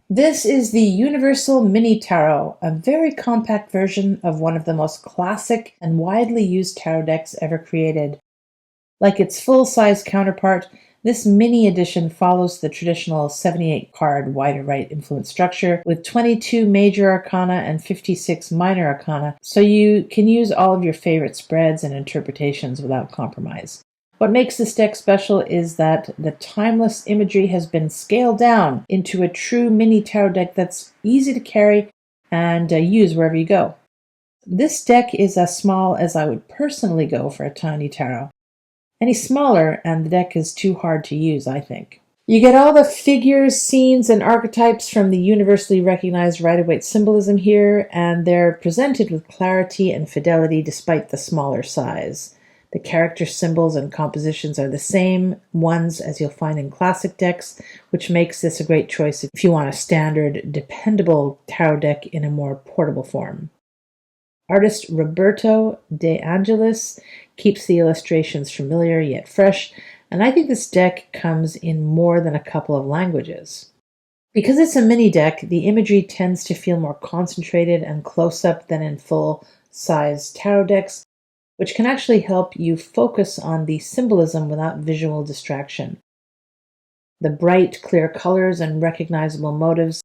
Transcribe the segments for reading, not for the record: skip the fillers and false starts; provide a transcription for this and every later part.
This is the Universal Mini Tarot, a very compact version of one of the most classic and widely used tarot decks ever created. Like its full-size counterpart, this mini edition follows the traditional 78-card wide-right influence structure with 22 major arcana and 56 minor arcana, so you can use all of your favorite spreads and interpretations without compromise. What makes this deck special is that the timeless imagery has been scaled down into a true mini tarot deck that's easy to carry and use wherever you go. This deck is as small as I would personally go for a tiny tarot. Any smaller and the deck is too hard to use, I think. You get all the figures, scenes, and archetypes from the universally recognized Rider-Waite symbolism here, and they're presented with clarity and fidelity despite the smaller size. The character symbols and compositions are the same ones as you'll find in classic decks, which makes this a great choice if you want a standard, dependable tarot deck in a more portable form. Artist Roberto De Angelis keeps the illustrations familiar yet fresh, and I think this deck comes in more than a couple of languages. Because it's a mini deck, the imagery tends to feel more concentrated and close-up than in full-size tarot decks, which can actually help you focus on the symbolism without visual distraction. The bright, clear colors and recognizable motives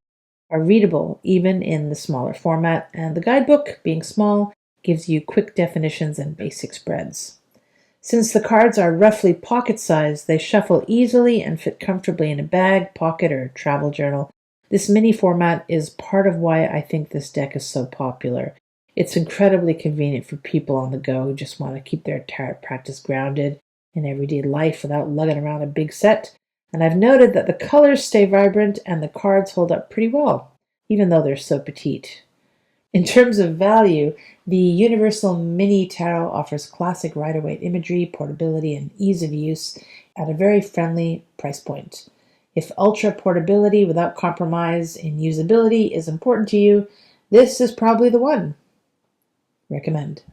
are readable even in the smaller format, and the guidebook, being small, gives you quick definitions and basic spreads. Since the cards are roughly pocket-sized, they shuffle easily and fit comfortably in a bag, pocket, or travel journal. This mini format is part of why I think this deck is so popular. It's incredibly convenient for people on the go who just want to keep their tarot practice grounded in everyday life without lugging around a big set. And I've noted that the colors stay vibrant and the cards hold up pretty well, even though they're so petite. In terms of value, the Universal Mini Tarot offers classic Rider-Waite imagery, portability, and ease of use at a very friendly price point. If ultra portability without compromise in usability is important to you, this is probably the one. Recommend.